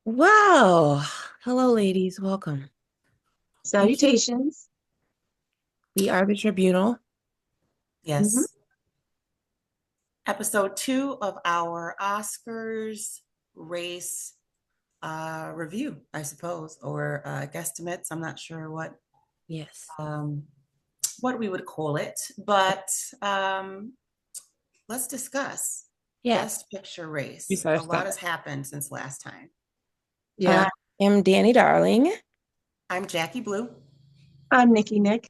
Wow. Hello, ladies. Welcome. Salutations. We are the Tribunal. Mhm. Yes. Episode 2 of our Oscars race review, I suppose, or guesstimates. I'm not sure Yes. um, what we would call it, but um, let's discuss Yes. Best Picture race. A Research lot that. has happened since last time. I Yeah, am Dani Darling. I'm Jacqui Blue. I'm Nikki Nik.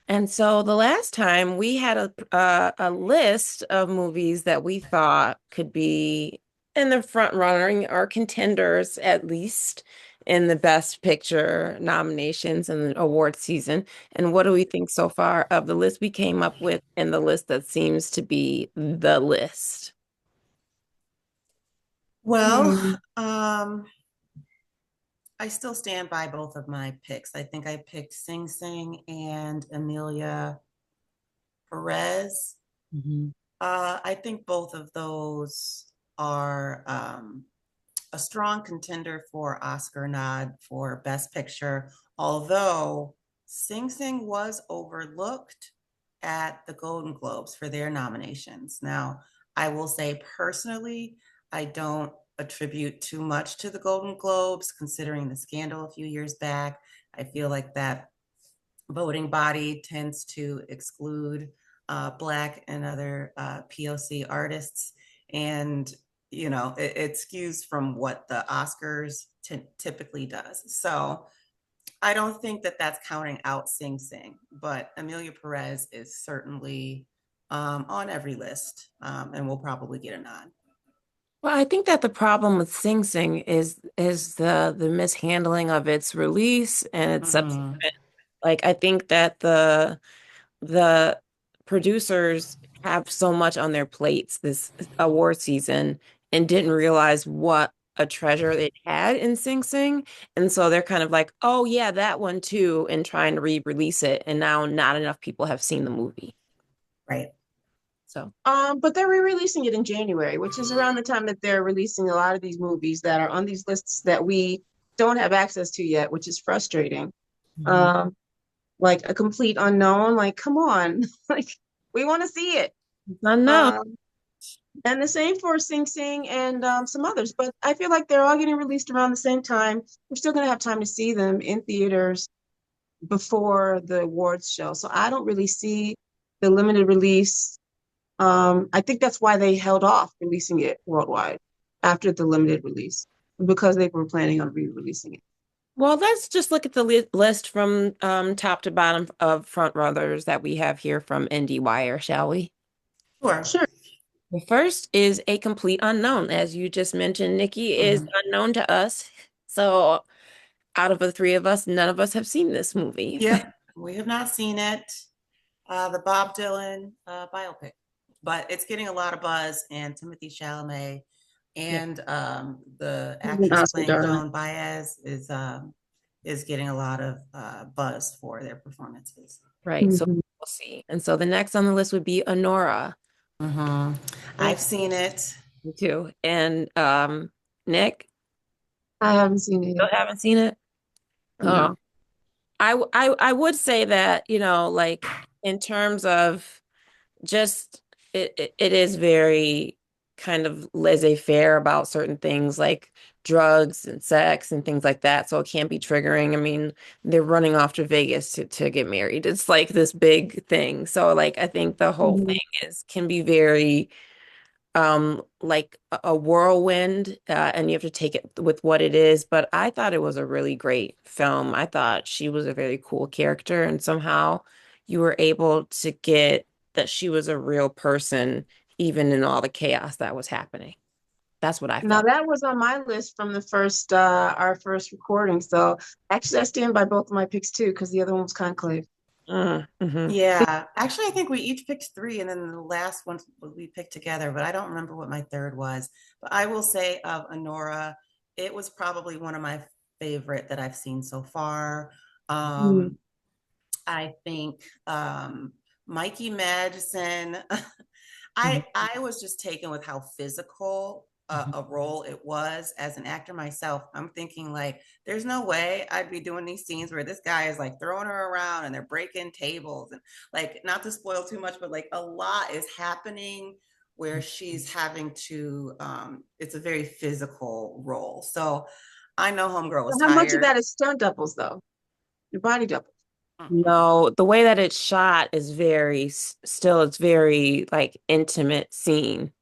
And so the last time we had a list of movies that we thought could be in the front running or contenders at least in the Best Picture nominations in the award season. And what do we think so far of the list we came up with and the list that seems to be the list? Well, Hmm. I still stand by both of my picks. I think I picked Sing Sing and Amelia Perez. Mhm. I think both of those are a strong contender for Oscar nod for Best Picture, although Sing Sing was overlooked at the Golden Globes for their nominations. Now, I will say personally, I don't attribute too much to the Golden Globes, considering the scandal a few years back. I feel like that voting body tends to exclude Black and other POC artists. And, it skews from what the Oscars typically does. So I don't think that that's counting out Sing Sing, but Amelia Perez is certainly on every list and will probably get a nod. Well, I think that the problem with Sing Sing is the mishandling of its release and its Mm-hmm. subsequent. Like I think that the producers have so much on their plates this award season and didn't realize what a treasure it had in Sing Sing. And so they're kind of like, oh yeah, that one too, and trying to re-release it. And now not enough people have seen the movie. Right. So But they're re-releasing it in January, which is around the time that they're releasing a lot of these movies that are on these lists that we don't have access to yet, which is frustrating. mhm. Um, like A Complete Unknown, like come on, like we want to see it. I know. Um, and the same for Sing Sing and some others, but I feel like they're all getting released around the same time. We're still gonna have time to see them in theaters before the awards show. So I don't really see the limited release. I think that's why they held off releasing it worldwide after the limited release because they were planning on re-releasing it. Well, let's just look at the list from top to bottom of front runners that we have here from IndieWire, shall we? Sure. Sure. The first is A Complete Unknown. As you just mentioned, Nikki is Mm-hmm. unknown to us. So, out of the three of us, none of us have seen this movie. Yep. We have not seen it. The Bob Dylan biopic, but it's getting a lot of buzz. And Timothy Chalamet Yeah. and the He's an actress Oscar playing darling. Joan Baez is getting a lot of buzz for their performances. Right. So, Mhm. we'll see. And so, the next on the list would be Honora. Mm-hmm. Yeah. I've seen it. Me too. And Nick, I haven't seen it still yet. haven't seen it. Oh, No. I would say that, like in terms of just it is very kind of laissez-faire about certain things like drugs and sex and things like that. So it can't be triggering. I mean, they're running off to Vegas to get married. It's like this big thing. So like I think the whole thing Mhm. is can be very like a whirlwind and you have to take it with what it is, but I thought it was a really great film. I thought she was a very cool character and somehow you were able to get that she was a real person even in all the chaos that was happening. That's what I Now felt. that was on my list from the first our first recording. So actually I stand by both of my picks too, because the other one was Conclave. Mhm. Yeah, actually, I think we each picked three, and then the last one we picked together, but I don't remember what my third was. But I will say of Honora, it was probably one of my favorite that I've seen so far. Mm. Um, I think Mikey Madison. I was just taken with how physical a role it was. As an actor myself, I'm thinking like, there's no way I'd be doing these scenes where this guy is like throwing her around and they're breaking tables and like, not to spoil too much, but like a lot is happening where she's having to, it's a very physical role. So I know Homegirl was So how much of tired. that is stunt doubles though? Your body double. Mm-mm. No, the way that it's shot is still it's very like intimate scene.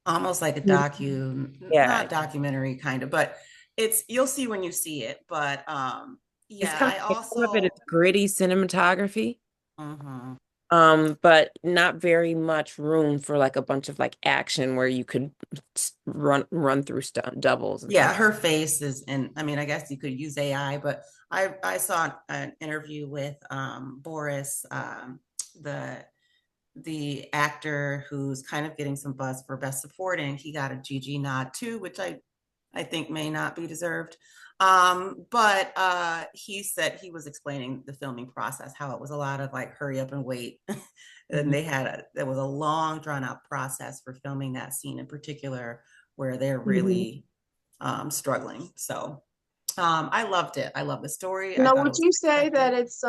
Almost like a Mhm. Yeah. not documentary kind of, but it's, you'll see when you see it. But It's yeah, kind I of some of it is also, gritty cinematography, mhm. but not very much room for like a bunch of like action where you could run through stunt doubles and Yeah, stuff. her face is, and I mean, I guess you could use AI, but I saw an interview with Boris, the the actor who's kind of getting some buzz for best supporting. He got a GG nod too, which I think may not be deserved. But he said he was explaining the filming process, how it was a lot of like hurry up and wait. And Mhm. there was a long drawn out process for filming that scene in particular where they're Mhm. really struggling. So I loved it. I love the story. I Now, thought it would was you say that unexpected. it's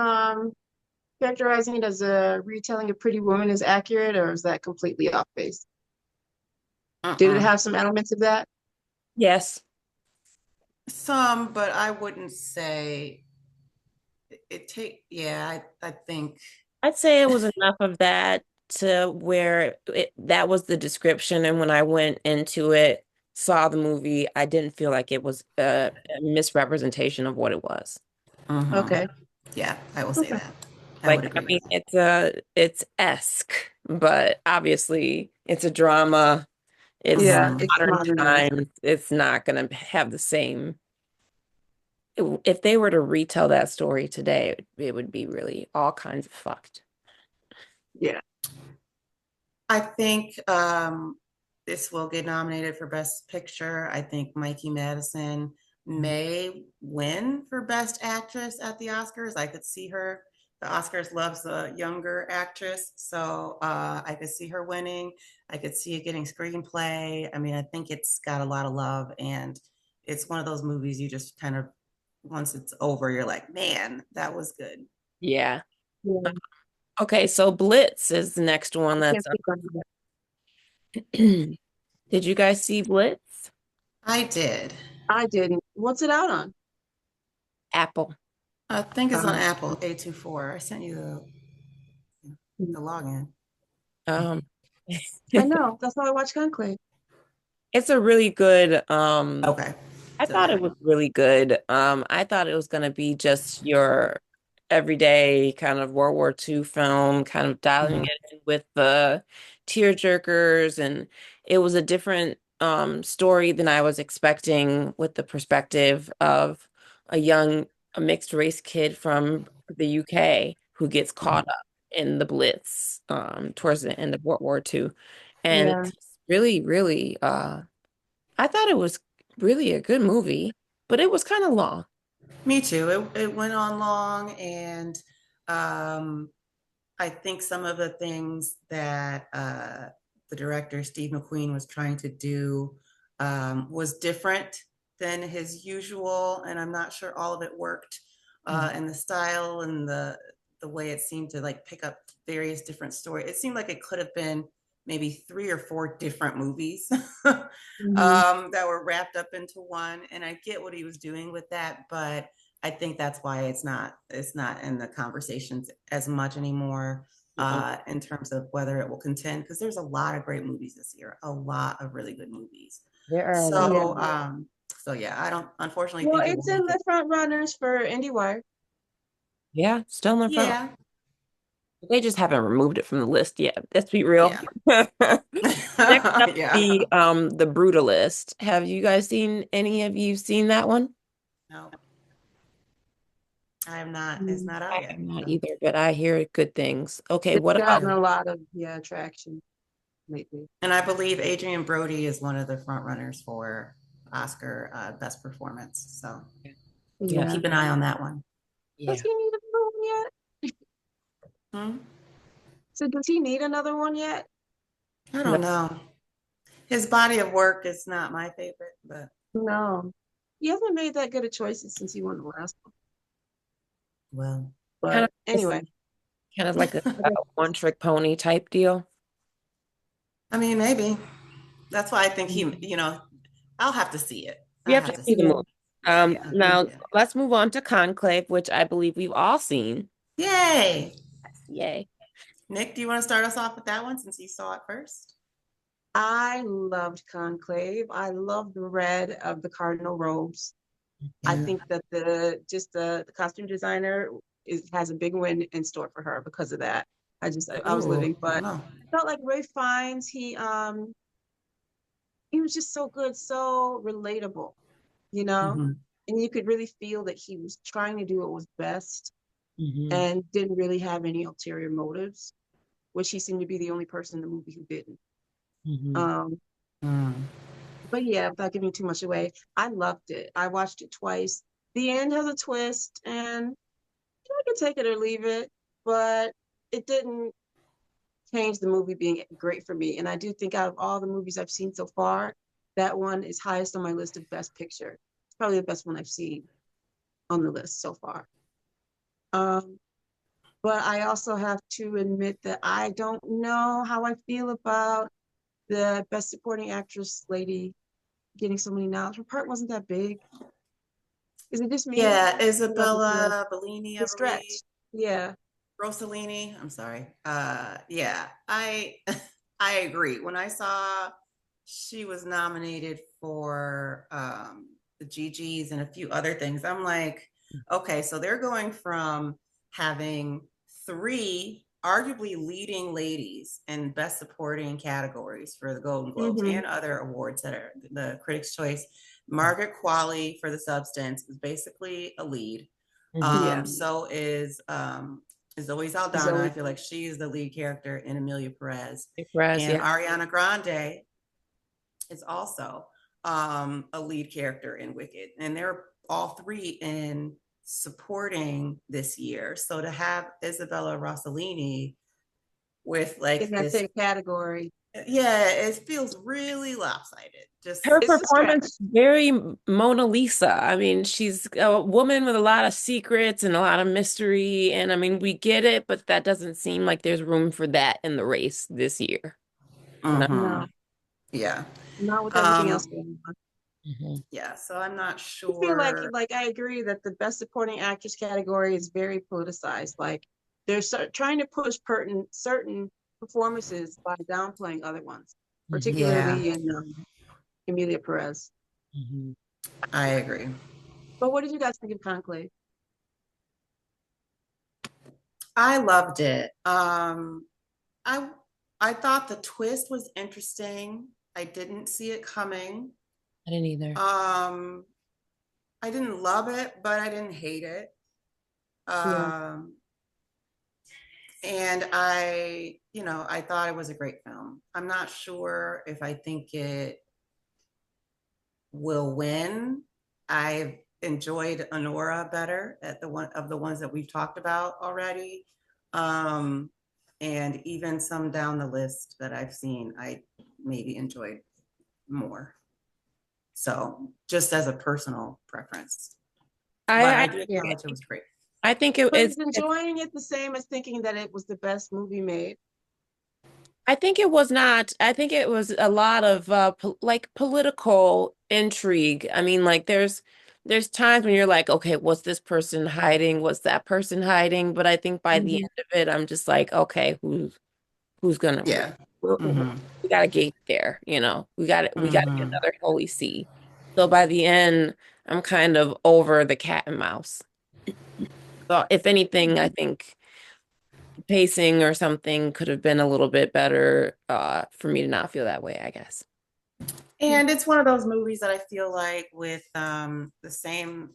characterizing it as a retelling of Pretty Woman is accurate, or is that completely off base? Did it Uh-uh. have some elements of that? Yes, Some, but I wouldn't say yeah, I think. I'd say it was enough of that to where that was the description. And when I went into it, saw the movie, I didn't feel like it was a misrepresentation of what it was. Mhm. Okay. Yeah, I will say Okay. that. I would Like, I agree with mean, that. it's esque, but obviously it's a drama. It's Yeah, Mhm. it's modern modernized. times. It's not going to have the same. If they were to retell that story today, it would be really all kinds of fucked. Yeah. I think this will get nominated for Best Picture. I think Mikey Madison may win for Best Actress at the Oscars. I could see her. The Oscars loves a younger actress, so I could see her winning. I could see it getting screenplay. I mean, I think it's got a lot of love, and it's one of those movies you just kind of, once it's over, you're like, man, that was good. Yeah. Yeah. Okay, so Blitz is the next one I can't that's up. speak on that. Did you guys see Blitz? I did. I didn't. What's it out on? Apple. I think it's on Um, Apple A24. I sent you the login. Um, I know. That's why I watch Conclave. it's a really good, Okay. I So thought yeah. it was really good. I thought it was gonna be just your everyday kind of World War II film, kind of dialing Mhm. it in with the tear jerkers, and it was a different story than I was expecting with the perspective of a young, a mixed race kid from the UK who gets caught up in the Blitz towards the end of World War II. And Yeah. it's really, really I thought it was really a good movie, but it was kind of long. Me too. It went on long, and um, I think some of the things that the director Steve McQueen was trying to do was different than his usual, and I'm not sure all of it worked. And the style and the way it seemed to like pick up various different stories. It seemed like it could have been maybe 3 or 4 different movies Hmm. that were wrapped up into one. And I get what he was doing with that, but I think that's why it's not in the conversations as much anymore Mhm. in terms of whether it will contend, because there's a lot of great movies this year, a lot of really good movies. There are a lot. Yeah. So yeah, I don't unfortunately Well, think it will it's in make the it. front runners for IndieWire. Yeah, still in the front. Yeah, They just haven't removed it from the list yet. Let's be real. yeah, Next up, yeah. the Brutalist. Have you guys seen any of you seen that one? No, I have not. It's Mhm. not out I have yet. not So, either, but I hear good things. Okay, It's what about gotten yeah. a lot of traction lately. And I believe Adrian Brody is one of the front runners for Oscar Best Performance. So we'll yeah, Yeah. keep an eye on that one. Does yeah. he need another one yet? Hmm? So does he need another one yet? I No, don't know. His body of work is not my favorite, but No, he hasn't made that good of choices since he won the last one. well. Kind But of anyway, kind of like a I guess one trick pony type deal. I mean, maybe. That's why I think I'll have to see it. We I have to have to see the see it. movie. yeah, Yeah. Now Yeah. let's move on to Conclave, which I believe we've all seen. Yay. Yay. Nick, do you want to start us off with that one since you saw it first? I loved Conclave. I love the red of the cardinal robes. I Yeah. think that the costume designer has a big win in store for her because of that. I was Ooh, living, but wow. I felt like Ray Fiennes, he was just so good, so relatable, you know? Hmm. And you could really feel that he was trying to do what was best Hmm. and didn't really have any ulterior motives, which he seemed to be the only person in the movie who didn't. Hmm. Um, Mm. but yeah, without giving too much away, I loved it. I watched it twice. The end has a twist, and I could take it or leave it, but it didn't change the movie being great for me. And I do think out of all the movies I've seen so far, that one is highest on my list of best picture. It's probably the best one I've seen on the list so far. Um, but I also have to admit that I don't know how I feel about the best supporting actress lady getting so many nods. Her part wasn't that big. Is it just me? Yeah, Like Isabella Bellini, I the believe. stretch. Yeah. Rossellini, I'm sorry. Yeah, I I agree. When I saw she was nominated for the GGs and a few other things, I'm like, okay, so they're going from having three arguably leading ladies in best supporting categories for the Golden Globes Mm-hmm. and other awards that are the Critics' Choice. Margaret Qualley for The Substance is basically a lead. Hmm. Yeah. So is Zoe Saldana. I Zoe. feel like she is the lead character in Amelia Perez. Perez, And yeah. Ariana Grande is also a lead character in Wicked. And they're all three in supporting this year. So to have Isabella Rossellini with In like that this, same category. yeah, it feels really lopsided. Her Just, It's a stretch. performance very Mona Lisa. I mean, she's a woman with a lot of secrets and a lot of mystery. And I mean, we get it, but that doesn't seem like there's room for that in the race this year. No. mm-hmm. No, Yeah. not with everything else Um, going on. Mhm. yeah. So I'm not I feel sure. like I agree that the best supporting actress category is very politicized. Like they're trying to push certain performances by downplaying other ones, Mhm. Yeah, particularly in Emilia Perez. Mhm. I agree. But what did you guys think of Conclave? I loved it. I I thought the twist was interesting. I didn't see it coming. I didn't either. Um, I didn't love it, but I didn't hate it. Yeah. Um, and I thought it was a great film. I'm not sure if I think it will win. I've enjoyed Honora better at the one of the ones that we've talked about already. Um, and even some down the list that I've seen, I maybe enjoyed more. So just as a personal preference. But I I do Yeah. acknowledge it was great. I think But is enjoying it the same as thinking that it was the best movie made? I think it was not. I think it was a lot of po like political intrigue. I mean, like there's times when you're like, okay, what's this person hiding? What's that person hiding? But I think by the Mhm. end of it, I'm just like, okay, who's gonna win? Yeah. Mm-hmm. We got a gate there, we got to get Mm-hmm. another Holy See. So by the end, I'm kind of over the cat and mouse. So if anything, I think pacing or something could have been a little bit better for me to not feel that way, I guess. And it's one of those movies that I feel like with the same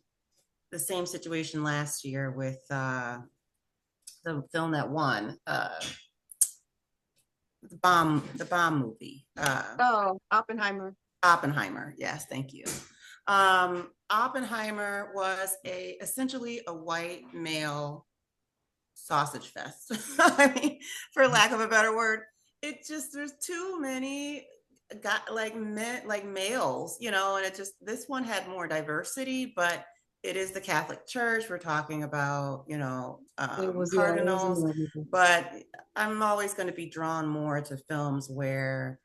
situation last year with the film that won the bomb movie Oh, Oppenheimer. Oppenheimer. Yes, thank you. Oppenheimer was a essentially a white male sausage fest. I mean, for lack of a better word, it just there's too many got like men, like males, and it just, this one had more diversity, but it is the Catholic Church. We're talking about, Yeah, it was a cardinals, movie. but I'm always going to be drawn more to films where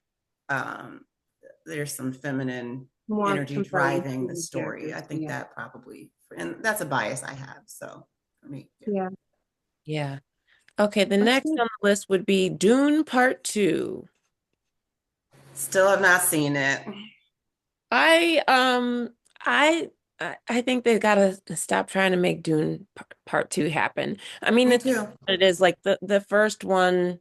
um, there's some feminine More energy compelling driving the story. I characters. think Yeah. that probably, and that's a bias I have. So for me, yeah. Yeah. Yeah. Okay, the That's next good. on the list would be Dune Part 2. Still have not seen it. I I I think they've got to stop trying to make Dune Part 2 happen. I mean, Me too. it is like the first one,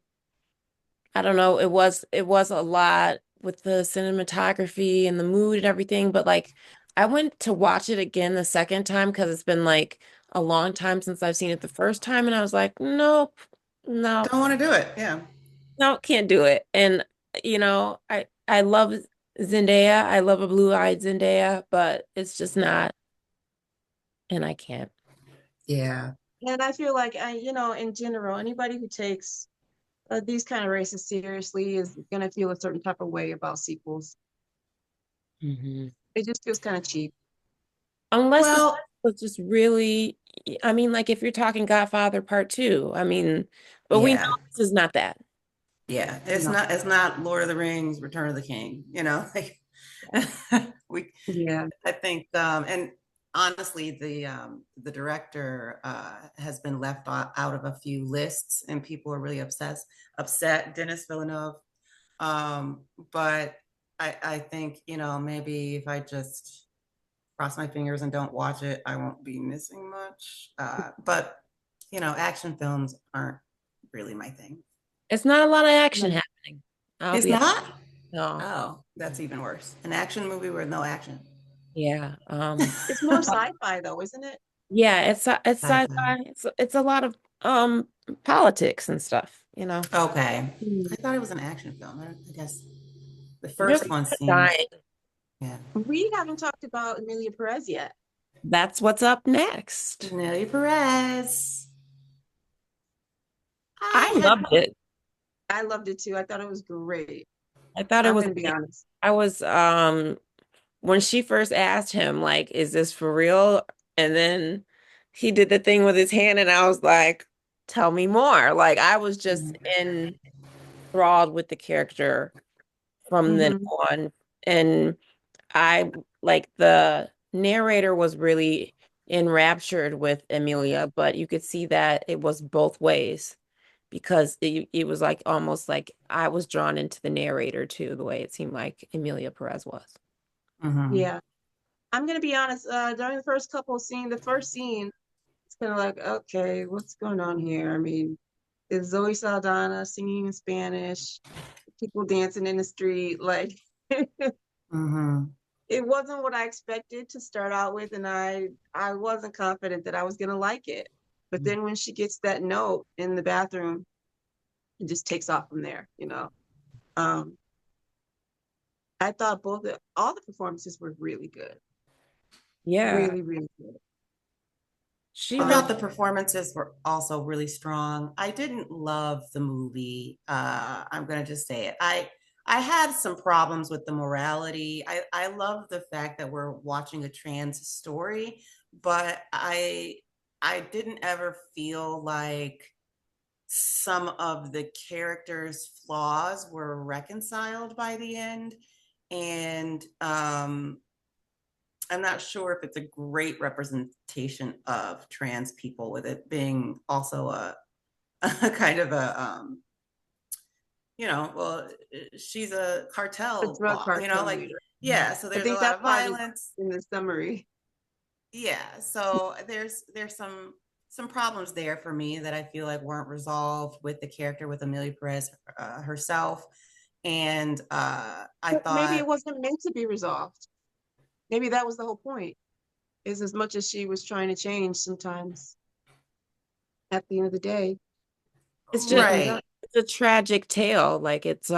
I don't know, it was a lot with the cinematography and the mood and everything, but like I went to watch it again the second time because it's been like a long time since I've seen it the first time, and I was like, nope, no, Don't want to do it. Yeah. no, can't do it. And I love Zendaya. I love a blue-eyed Zendaya, but it's just not, and I can't. Yeah. And I feel like, in general, anybody who takes these kind of races seriously is going to feel a certain type of way about sequels. Mhm. It just feels kind of cheap. Unless the Well, was just really, I mean, like if you're talking Godfather Part 2, I mean, but we know yeah. this is not that. Yeah, No. it's not Lord of the Rings, Return of the King, like we Yeah. I think and honestly the director has been left out of a few lists and people are really upset, Denis Villeneuve. Um but I think, maybe if I just cross my fingers and don't watch it, I won't be missing much. But action films aren't really my thing. It's not a lot of action No. happening. I'll It's be not? no. Oh, that's even worse. An action movie with no action. Yeah. It's more sci-fi though, isn't it? Yeah, it's Sci-fi. sci-fi. It's a lot of politics and stuff. Okay. Hmm. I thought it was an action film. I guess the There's a first one lot of seemed, dying. yeah. We haven't talked about Amelia Perez yet. That's what's up next. Nelly Perez. I I had, loved it. I loved it too. I thought it was great. I thought it I'm was going to be honest. I was when she first asked him like, is this for real? And then he did the thing with his hand and I was like, tell me more. Like I was just enthralled with the character from then Hmm. on. And I like the narrator was really enraptured with Amelia, but you could see that it was both ways because it was like almost like I was drawn into the narrator too, the way it seemed like Amelia Perez was. mm-hmm. Yeah. I'm going to be honest. During the first couple of scenes, the first scene, it's kind of like, okay, what's going on here? I mean, is Zoe Saldana singing in Spanish, people dancing in the street? Like, Mm-hmm. it wasn't what I expected to start out with, and I wasn't confident that I was gonna like it. But then when she gets that note in the bathroom, it just takes off from there. Um, I thought all the performances were really good, Yeah, really, really good. she I really thought the performances were also really strong. I didn't love the movie. I'm gonna just say it. I had some problems with the morality. I love the fact that we're watching a trans story, but I didn't ever feel like some of the characters' flaws were reconciled by the end. And I'm not sure if it's a great representation of trans people, with it being also a kind of well, she's a The cartel drug boss, cartel like, leader. yeah, so I there's a think lot that of part is violence. in the summary. Yeah, so there's some problems there for me that I feel like weren't resolved with the character, with Amelia Perez herself. And I But maybe it thought, wasn't meant to be resolved. Maybe that was the whole point. Is as much as she was trying to change sometimes at the end of the day, it's she just wasn't done. right. it's a tragic tale. Like it's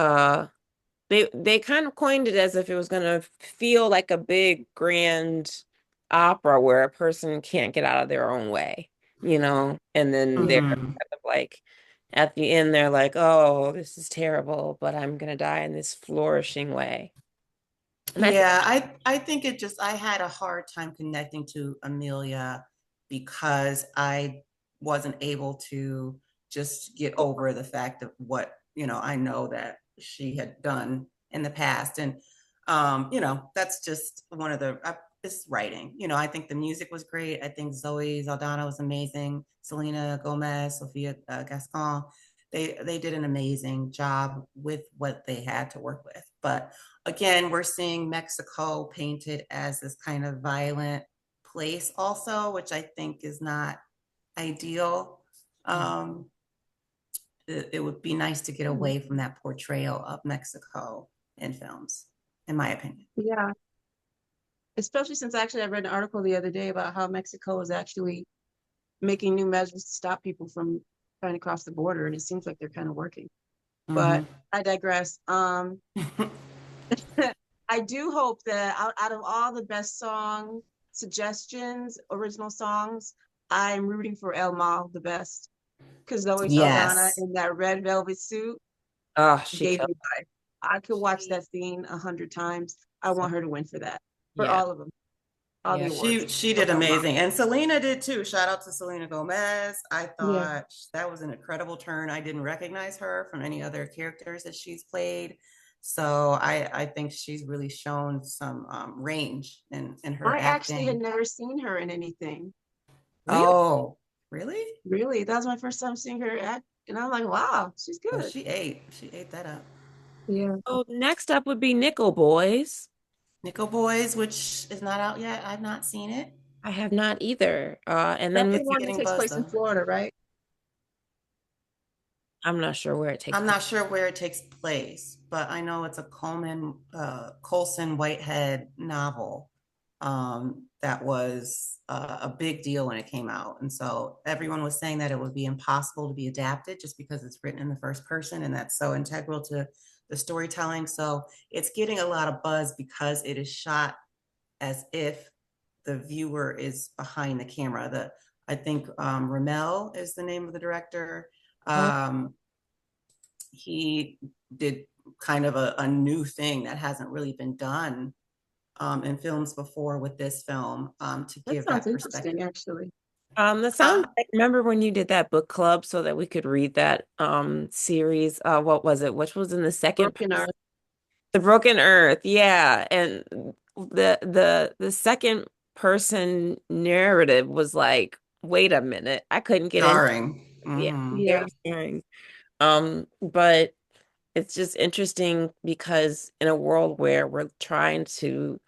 they kind of coined it as if it was gonna feel like a big grand opera where a person can't get out of their own way, and then they're kind Hmm. of like at the end they're like, "Oh, this is terrible, but I'm gonna die in this flourishing way." And I think, Yeah, I think it just I had a hard time connecting to Amelia because I wasn't able to just get over the fact of what, I know that she had done in the past. And that's just one of the it's writing. I think the music was great. I think Zoe Saldana was amazing. Selena Gomez, Sofia Gascon, they did an amazing job with what they had to work with. But again, we're seeing Mexico painted as this kind of violent place also, which I think is not ideal. Um, it would be nice to get away from that portrayal of Mexico in films, in my opinion. Yeah, especially since actually I read an article the other day about how Mexico is actually making new measures to stop people from trying to cross the border, and it seems like they're kind of working. But Mm-hmm. I digress. I do hope that out of all the best song suggestions, original songs, I'm rooting for El Mal the best because Zoe Saldana Yes. in that red velvet suit oh, she gave killed. me life. I could watch that She, scene 100 times. I So, want her to win for that, for yeah, all of them, all the yeah, awards she for did El Mal. amazing. And Selena did too. Shout out to Selena Gomez. I Yeah, thought that was an incredible turn. I didn't recognize her from any other characters that she's played. So I think she's really shown some range in her I actually had acting. never seen her in anything. really. Oh, really? Really, that was my first time seeing her act, and I'm like, wow, she's Oh, good. she ate that up. Yeah, So next up would be Nickel Boys. Nickel Boys, which is not out yet. I've not seen it. I have not either. And then that's the we, It's one that getting takes buzz place in though. Florida, right? I'm not sure where it takes I'm place. not sure where it takes place, but I know it's a Colson Whitehead novel that was a big deal when it came out. And so everyone was saying that it would be impossible to be adapted just because it's written in the first person and that's so integral to the storytelling. So it's getting a lot of buzz because it is shot as if the viewer is behind the camera. I think Ramel is the name of the director. Oh, Um, he did kind of a new thing that hasn't really been done in films before with this film to That give sounds that interesting, perspective. actually. that sounds Huh? like, remember when you did that book club so that we could read that series? What was it? Which was in the second Broken Earth. The Broken Earth, yeah. And the second person narrative was like, wait a minute, I couldn't get into Jarring. it. Yeah, Mm-hmm. Yeah, very scary. But it's just interesting because in a world where we're trying to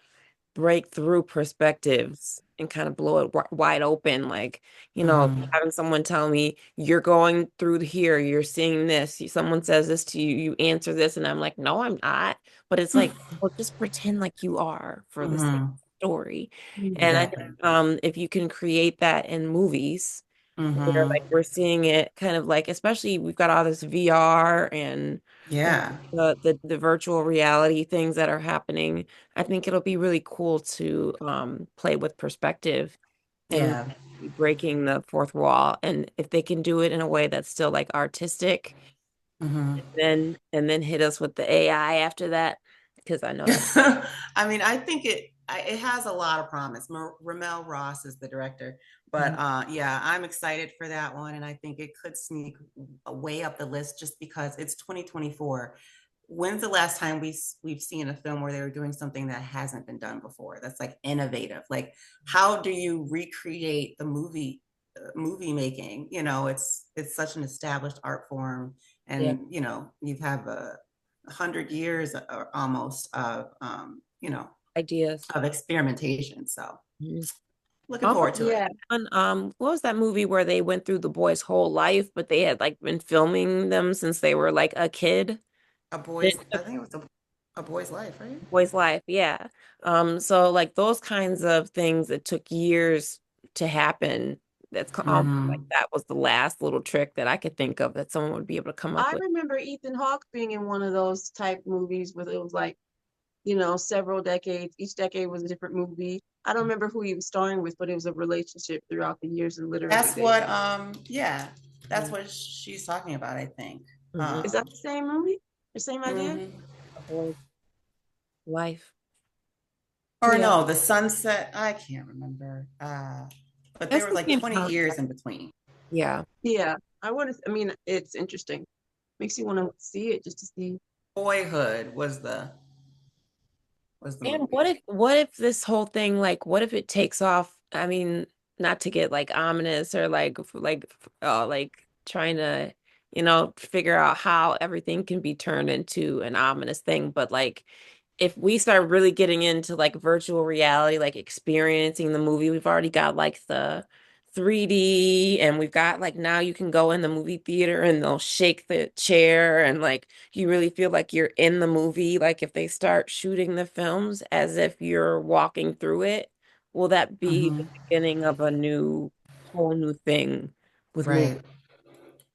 break through perspectives and kind of blow it wide open. Like, Mm-hmm. having someone tell me, you're going through here, you're seeing this, someone says this to you, you answer this, and I'm like, no, I'm not. But it's like, well, just pretend like you are for the sake Mm-hmm. of the story. And I think Exactly. if you can create that in movies, where like Mm-hmm. we're seeing it kind of like, especially we've got all this VR and Yeah. the virtual reality things that are happening. I think it'll be really cool to play with perspective and Yeah. breaking the fourth wall. And if they can do it in a way that's still like artistic, Mm-hmm. and then hit us with the AI after that, because I know that's I mean, I think it has a lot of promise. Ramel Ross is the director, but yeah, I'm excited for that one, and I think it could sneak way up the list just because it's 2024. When's the last time we've seen a film where they were doing something that hasn't been done before? That's like innovative. Like, how do you recreate the movie making? It's such an established art form, yeah, and you have 100 years or almost ideas. of experimentation. So Mhm. looking Also, forward to it. yeah. what was that movie where they went through the boy's whole life, but they had like been filming them since they were like a kid? I think it was a boy's life, right? Boy's life, yeah. So like those kinds of things that took years to happen, that's almost like Mm-hmm. that was the last little trick that I could think of that someone would be able to come up I with. remember Ethan Hawke being in one of those type movies where it was like, several decades. Each decade was a different movie. I don't remember who he was starring with, but it was a relationship throughout the years, and literally That's they. what, yeah. That's what she's talking about, I think. Mhm. Is that Um, the same movie? The same idea? mhm. A boy's life. Or Yeah. no, the sunset. I can't remember. But there That's was the like same 20 years concept. in between. Yeah. Yeah. I mean, it's interesting. Makes you want to see it just to see. Boyhood was the And what movie. if this whole thing, like, what if it takes off? I mean, not to get like ominous or like trying to, figure out how everything can be turned into an ominous thing, but like if we start really getting into like virtual reality, like experiencing the movie, we've already got like the 3D and we've got like now you can go in the movie theater and they'll shake the chair and like you really feel like you're in the movie. Like if they start shooting the films as if you're walking through it, will that be the Hmm. beginning of a whole new thing with movies? Right.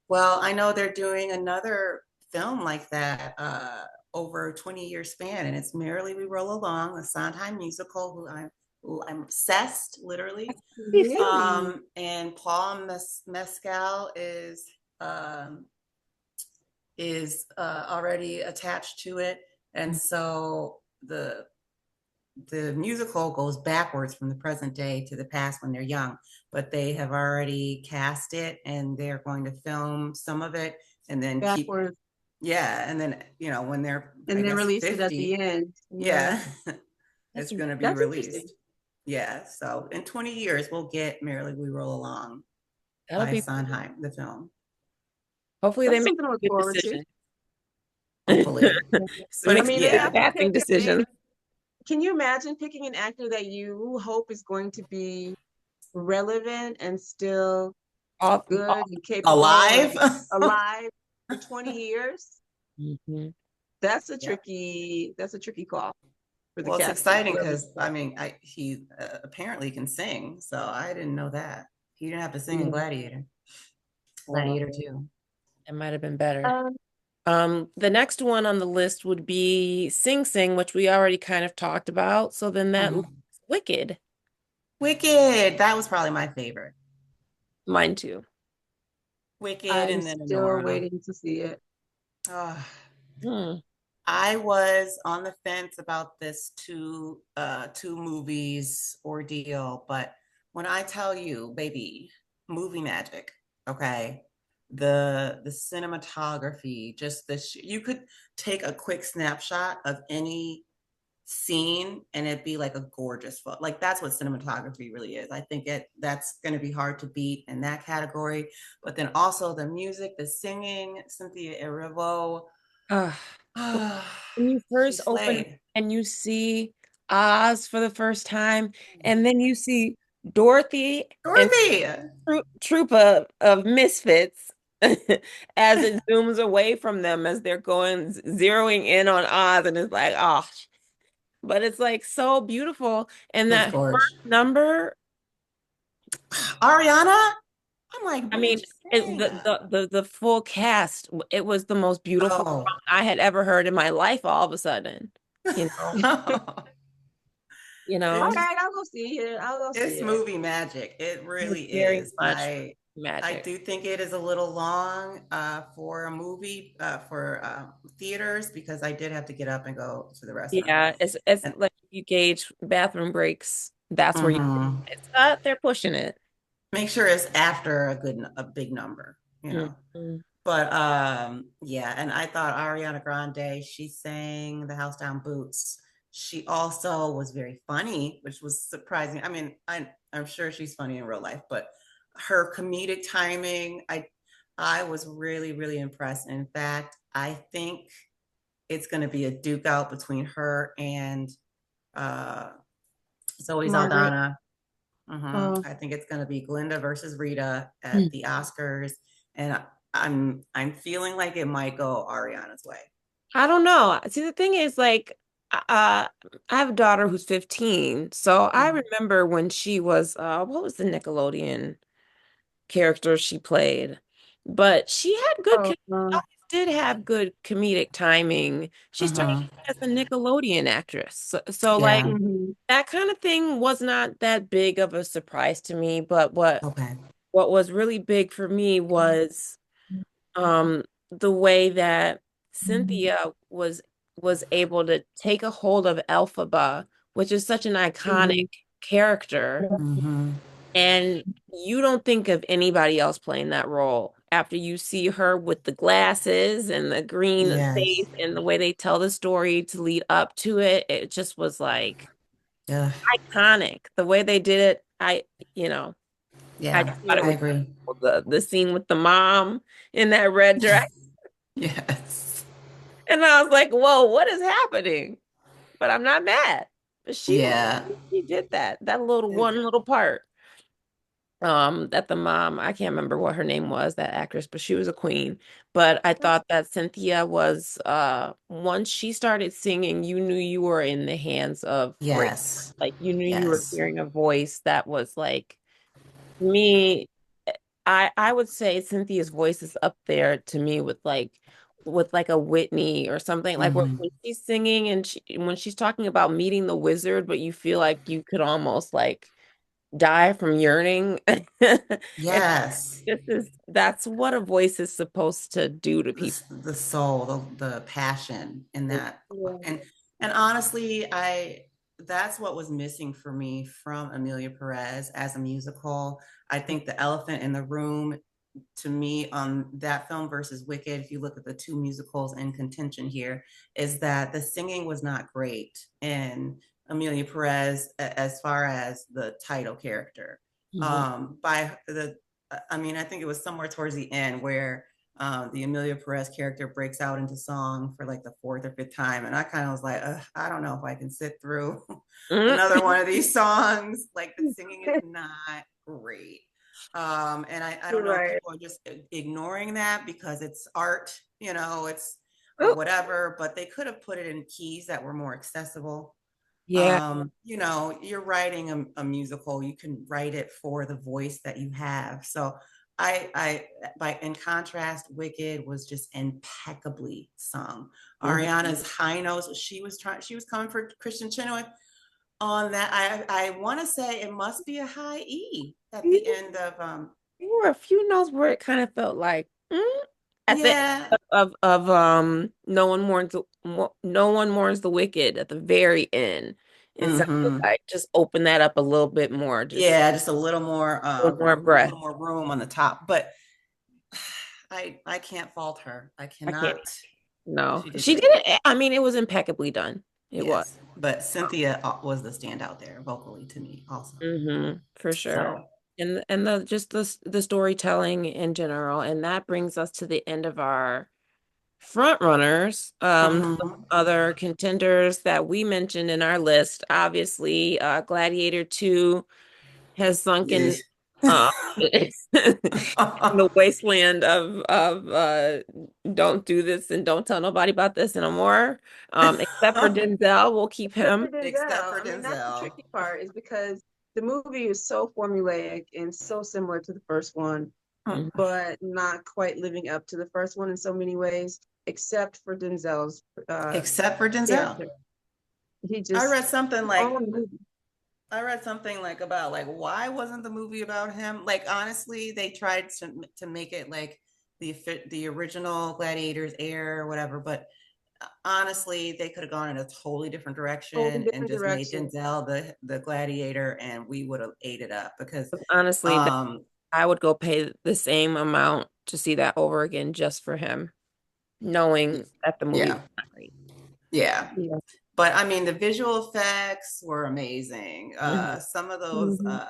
Well, I know they're doing another film like that over a 20-year span, and it's Merrily We Roll Along, a Sondheim musical who I'm obsessed, literally. Really? And Paul Mescal um, is already attached to it, and so the musical goes backwards from the present day to the past when they're young, but they have already cast it and they're going to film some of it and then keep, Backwards. yeah, and then when they're, I And then guess, release it at the 50, end. Yeah. yeah, That's it's going to be That's interesting. released. Yeah, so in 20 years we'll get Merrily We Roll Along that'll by be Sondheim, the film. hopefully they That's make something to look good forward to. decisions. Hopefully. But I Make mean, good they yeah, have to casting pick. decisions. Can you imagine picking an actor that you hope is going to be relevant and still good and capable and alive. alive for 20 years? Mhm. Yeah. That's a tricky call for the Well, it's casting, exciting whoever's because I there. mean, he apparently can sing, so I didn't know that. He didn't have to sing in Yeah. Gladiator. Well, Gladiator 2. it might have been better. Um, The next one on the list would be Sing Sing, which we already kind of talked about. So then that leaves Mhm. Wicked, Wicked. That was probably my favorite. mine too. Wicked I'm and then still Anora. waiting to see it. Oh, Hmm. I was on the fence about this two movies ordeal, but when I tell you, baby, movie magic, okay? The cinematography, just you could take a quick snapshot of any scene and it'd be like a gorgeous photo. Like that's what cinematography really is. I think that's going to be hard to beat in that category. But then also the music, the singing, Cynthia Erivo, Uh, ah, when you she first open slayed. and you see Oz for the first time, and then you see Dorothy and Dorothy. troop of misfits as it zooms away from them as they're going zeroing in on Oz, and it's like, oh, but it's like so beautiful. And It's that gorge. first number, Ariana, I'm like, I what did mean, you sing? the full cast, it was the most beautiful Oh, song I had ever heard in my life all of a sudden, you know, you All know, it's right, I'll go see it. I'll go see it's it. movie magic. It it's really very is. much I magic. do think it is a little long for a movie for theaters because I did have to get up and go to the restroom. Yeah, it's And like if you gauge bathroom breaks, that's where mhm. it's not, they're pushing it. Make sure it's after a big number, you know. Mhm. But yeah, and I thought Ariana Grande, she sang The House Down Boots. She also was very funny, which was surprising. I mean, I'm sure she's funny in real life, but her comedic timing, I was really, really impressed. In fact, I think it's going to be a duke out between her and uh, Zoe Margaret. Saldana. Oh, I think it's going to be Glinda versus Rita at Mm. the Oscars, and I'm feeling like it might go Ariana's way. I don't know. See, the thing is, like, I have a daughter who's 15, so I Mhm. remember when she was, what was the Nickelodeon character she played? But she had oh, always did have good comedic timing. She started Mhm. as a Nickelodeon actress, so like Yeah. hmm that kind of thing was not that big of a surprise to me. But what Okay. what was really big for me was the way that Cynthia was able to take a hold of Elphaba, which is such an iconic Mhm. character, Mm-hmm. and you don't think of anybody else playing that role after you see her with the glasses and the green Yes. face and the way they tell the story to lead up to it. It just was like Yeah. iconic. The way they did it, you know, I Yeah, just thought it I was agree. the scene with the mom in that red dress. Yes. And I was like, whoa, what is happening? But I'm not mad. But Yeah. she did that. That little one little part. That the mom, I can't remember what her name was, that actress, but she was a queen. But I thought that Cynthia was once she started singing, you knew you were in the hands of great. Yes. Like you knew you were Yes. hearing a voice that was like me. I would say Cynthia's voice is up there to me with like a Whitney or something like where Hmm. when she's singing and when she's talking about meeting the wizard, but you feel like you could almost like die from yearning. And Yes. that's what a voice is supposed to do to people. The soul, the passion in that. Yeah. And and honestly, I that's what was missing for me from Amelia Perez as a musical. I think the elephant in the room to me on that film versus Wicked, if you look at the two musicals in contention here, is that the singing was not great in Amelia Perez as far as the title character. Mhm. By the, I mean, I think it was somewhere towards the end where the Amelia Perez character breaks out into song for like the fourth or fifth time, and I kind of was like, I don't know if I can sit through Mm. another one of these songs. Like the singing is not great. And I You're don't know if right. people are just ignoring that because it's art, it's or Oh, whatever, but they could have put it in keys that were more accessible. yeah. You're writing a musical, you can write it for the voice that you have. So I by in contrast, Wicked was just impeccably sung. Mhm. Ariana's high notes, she was coming for Christian Chenoweth on that. I want to say it must be a high E at the end of There were a few notes where it kind of felt like at the yeah. end of no one mourns the wicked at the very end. It sounded Mm-hmm. like just open that up a little bit more, just Yeah, just a little more one more a breath. little more room on the top. But I can't fault her. I I can't. cannot. No, She did she did great. it. I mean, it was impeccably done. It was. Yes. But Cynthia was the standout there vocally to me also. For sure. So And the just the storytelling in general, and that brings us to the end of our front runners. mhm. Other contenders that we mentioned in our list, obviously, Gladiator 2 has sunk in uh in the wasteland of don't do this and don't tell nobody about this anymore. Except for Denzel, we'll keep Except him. for Except Denzel. for I mean, that's the Denzel. tricky part is because the movie is so formulaic and so similar to the first one, Mhm. but not quite living up to the first one in so many ways, except for Denzel's Except for Denzel. character. He I just read something all like the movie. I read something like about like why wasn't the movie about him? Like honestly, they tried to make it like the original Gladiators air or whatever, but honestly, they could have gone in a totally different Totally direction and different just made direction. Denzel the gladiator, and we would have ate it up because Honestly, um I would go pay the same amount to see that over again just for him, knowing that the movie was yeah, not great. yeah. Yeah. But I mean, the visual effects were amazing. Mhm. Some of those Mhm.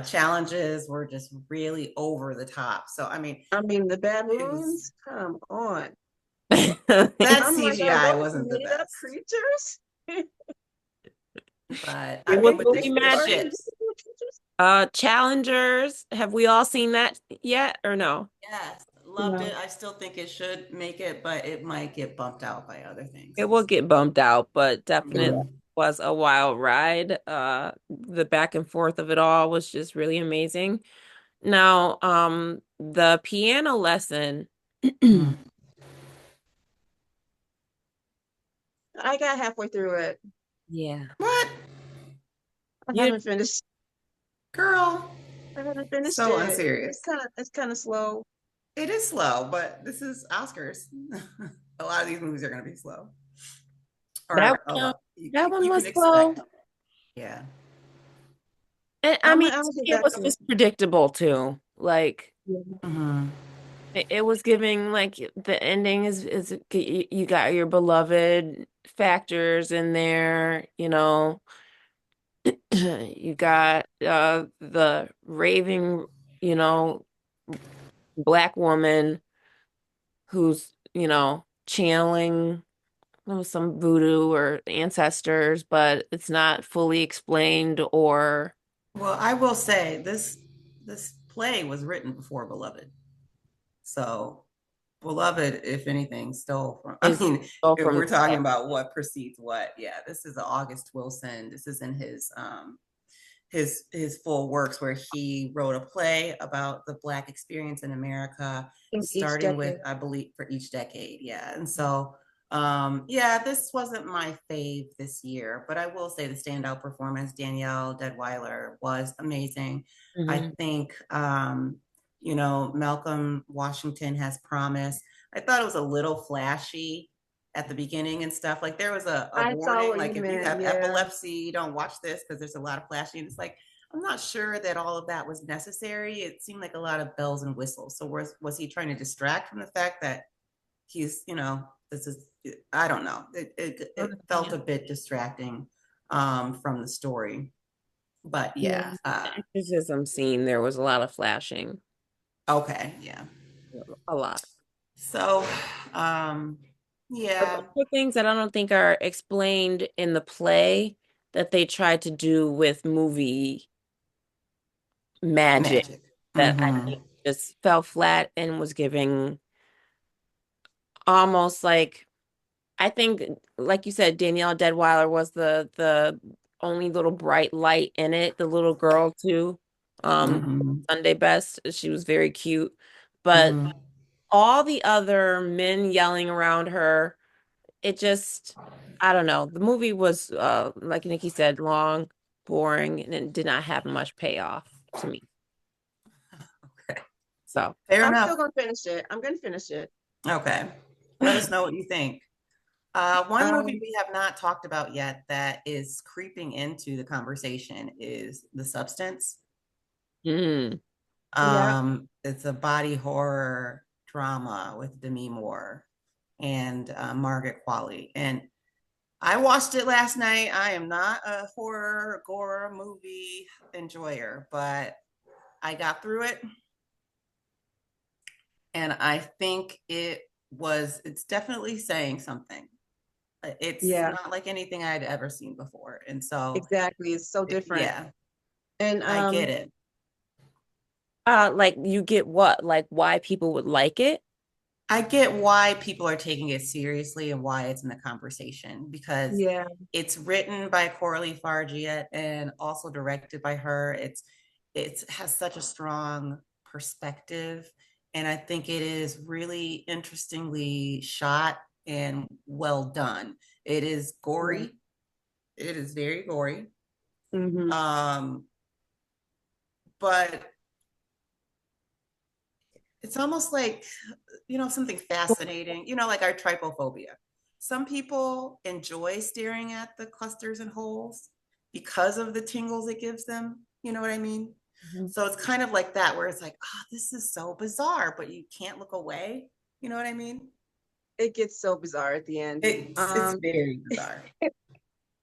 challenges were just really over the top. So I mean, I mean, the it was baboons, come on. that I'm like, are CGI those wasn't the made up best. creatures? But I It Are was they mean, with movie the are they magic. ships, invisible creatures? Challengers, have we all seen that yet or no? yes, loved it. No. I still think it should make it, but it might get bumped out by other It things. will get bumped out, but definitely Yeah. Mhm. was a wild ride. The back and forth of it all was just really amazing. Now, the piano lesson. Mm. I got halfway through it. Yeah. I You haven't finished. Girl, I haven't finished so it. unserious. It's kind of slow. It is slow, but this is Oscars. A lot of these movies are going to be slow, That or a one, lot. that one You can was slow. expect. Yeah. And I mean, I will get it back was to it. just predictable too. Like Yeah. Hmm. it was giving like the ending is you got your beloved factors in there, you know. You got the raving, you know, black woman who's, you know, channeling some voodoo or ancestors, but it's not fully explained or Well, I will say this play was written before Beloved, so Beloved, if anything, stole from. I is mean, all if from we're talking about what precedes what, yeah, this is August Wilson. This is in his full works where he wrote a play about the Black experience in America, In each starting with, decade. I believe, for each decade. Yeah. And so yeah, this wasn't my fave this year, but I will say the standout performance, Danielle Deadweiler, was amazing. I hmm think Malcolm Washington has promise. I thought it was a little flashy at the beginning and stuff. Like there was a I saw warning, what you like if you meant. have Yeah. epilepsy, don't watch this because there's a lot of flashing. It's like I'm not sure that all of that was necessary. It seemed like a lot of bells and whistles. So was he trying to distract from the fact that he's, this is, I don't know. It felt a bit distracting from the story. But Yeah. yeah, the exorcism scene, there was a lot of flashing, okay, yeah. a lot. So, A yeah, couple of things that I don't think are explained in the play that they tried to do with movie magic magic. that I Mm-hmm. think just fell flat and was giving almost like I think, like you said, Danielle Deadweiler was the only little bright light in it. The little girl too, Mm-hmm. Sunday Best. She was very cute, but Mm-hmm. all the other men yelling around her, it just, I don't know. The movie was, like Nikki said, long, boring, and it did not have much payoff to me. Okay. So, Fair I'm still enough. gonna finish it. I'm gonna finish it. Okay. Let us know what you think. One movie Um, we have not talked about yet that is creeping into the conversation is The Substance. mm, yeah. It's a body horror drama with Demi Moore and Margaret Qualley. And I watched it last night. I am not a horror gore movie enjoyer, but I got through it, and I think it's definitely saying something. It's Yeah, not like anything I'd ever seen before. And so, exactly. It's so different. yeah, And I get it. like you get what, like why people would like it. I get why people are taking it seriously and why it's in the conversation because yeah. it's written by Coralie Fargiat and also directed by her. It has such a strong perspective, and I think it is really interestingly shot and well done. It is Yeah. gory. It is very gory. Hmm. Um, but it's almost like something fascinating, like our trypophobia. Some people enjoy staring at the clusters and holes because of the tingles it gives them, you know what I mean? Mhm. So it's kind of like that where it's like, oh, this is so bizarre, but you can't look away, you know what I mean? It gets so bizarre at the end. It's very bizarre.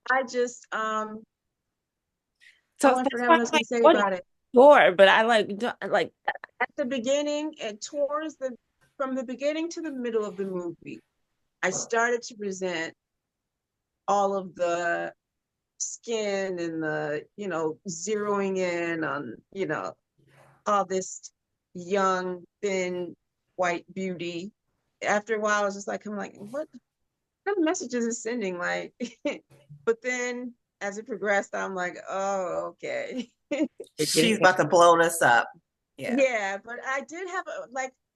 I just So oh, I that's forgot why what I was I'm gonna like, say what is about it. gore? But I like At the beginning and towards the from the beginning to the middle of the movie, I started to resent all of the skin and the, zeroing in on, all this young, thin, white beauty. After a while, I was just like, I'm like, what kind of message is it sending? Like, but then as it progressed, I'm like, oh, okay. it getting She's about to blow this up. Yeah. Yeah, but I did have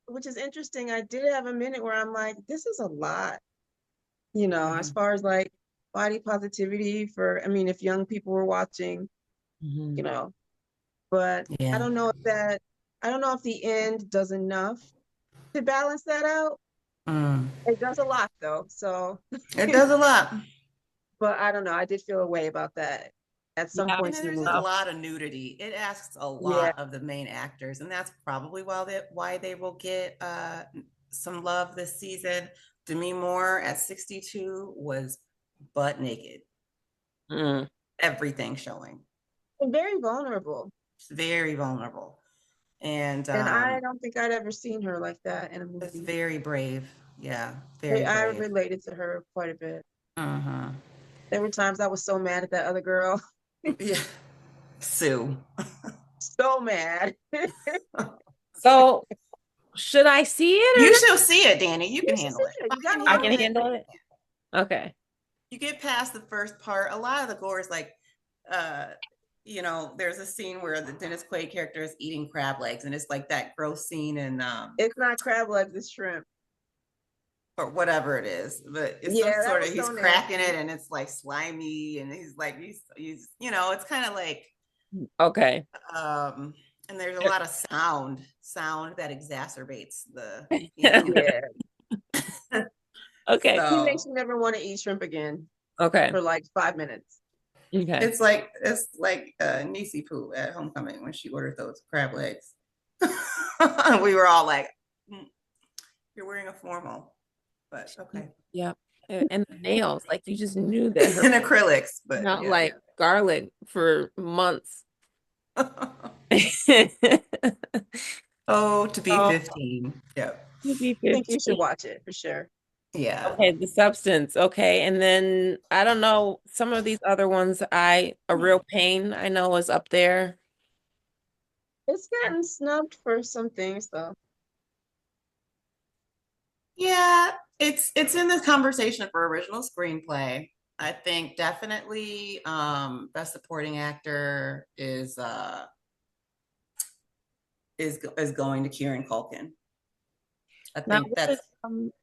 which is interesting. I did have a minute where I'm like, this is a lot, as Mhm. far as like body positivity for, I mean, if young people were watching, you Mhm. know, But I Yeah. don't know if the end does enough to balance that out. Mm. It does a lot though. So, It does a lot. but I don't know. I did feel a way about that at some Yeah. And points in the there's a movie. lot of nudity. It asks a Yeah, lot of the main actors, and that's probably why they will get some love this season. Demi Moore at 62 was butt naked, Mm. everything showing. and very vulnerable. She's very vulnerable, and And I don't think I'd ever seen her like that in a it's movie. very brave. Yeah, very I brave. related to her quite a bit. Uh-huh. There were times I was so mad at that other girl. Yeah, Sue. So mad. So should I see it or You not? should see it, Danny. You You can should handle see it. it. You I can gotta I watch can handle it. it. handle it. Okay. You get past the first part. A lot of the gore is like, uh, there's a scene where the Dennis Quaid character is eating crab legs, and it's like that gross scene in It's not crab legs, it's shrimp. or whatever it is, but it's some Yeah, that sort of was he's so cracking it, nasty. and it's like slimy, and he's like he's it's kind of like Okay. um, and there's a lot of sound that exacerbates the eating. Yeah. Okay. He makes So you never want to eat shrimp again Okay. for like 5 minutes. Okay. it's like Nisi Poo at Homecoming when she ordered those crab legs. We were all like, "You're wearing a formal," but okay, Yeah. And the nails, like you just knew that her in acrylics, but not yeah. like garlic for months. Oh, to be Oh, 15. Yep. to be I think you should 15. watch it for sure. Yeah. Okay, the substance. Okay. And then I don't know, some of these other ones, A Real Pain, I know is up there. It's gotten snubbed for some things though. Yeah, it's in this conversation for original screenplay. I think definitely best supporting actor is going to Kieran Culkin. I Now, think that's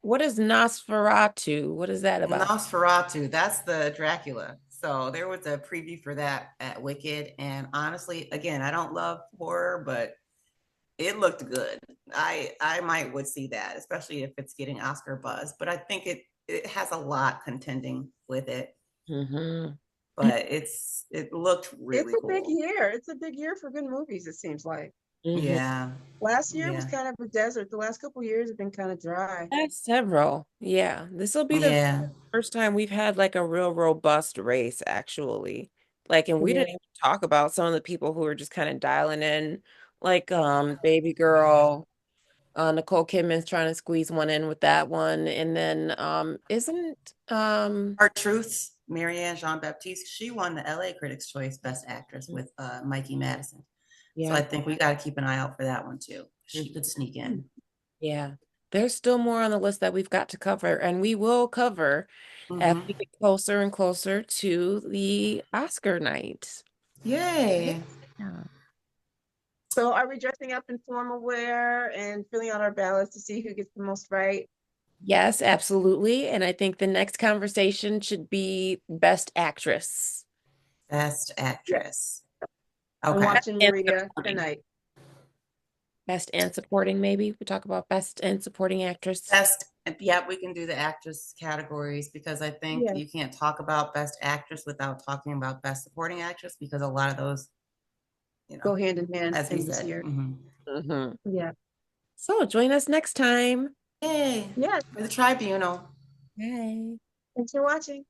what is Nosferatu? What is that about? Nosferatu. That's the Dracula. So there was a preview for that at Wicked, and honestly, again, I don't love horror, but it looked good. I might would see that, especially if it's getting Oscar buzz. But I think it has a lot contending with it. Hmm. But it looked It's really a big cool. year. It's a big year for good movies, it seems like. Hmm. Yeah, Last year was yeah, kind of a desert. The last couple years have been kind of dry. That's several. Yeah, this will be the yeah. first time we've had like a real robust race, actually. Like, and we Yeah. didn't even talk about some of the people who are just kind of dialing in, like Baby Girl. Nicole Kidman's trying to squeeze one in with that one, and then isn't Our Truths, Marianne Jean Baptiste, she won the LA Critics' Choice Best Actress with Mikey Madison. So I yeah. think we got to keep an eye out for that one too. She could sneak in. Yeah, there's still more on the list that we've got to cover, and we will cover as Hmm. we get closer and closer to the Oscar night. Yay. Yeah. So are we dressing up in formal wear and filling out our ballots to see who gets the most right? Yes, absolutely. And I think the next conversation should be Best Actress. Best Yeah. actress. I'm Okay. watching And Maria supporting. tonight. Best and supporting, maybe. We talk about Best and Supporting Actress. Best, yeah, we can do the actress categories because I think Yeah. you can't talk about best actress without talking about best supporting actress because a lot of those, you know, Go hand in hand as we in this said. year. Hmm. Yeah. So join us next time. Yay. Yeah. For the tribunal. Bye. Thanks for watching.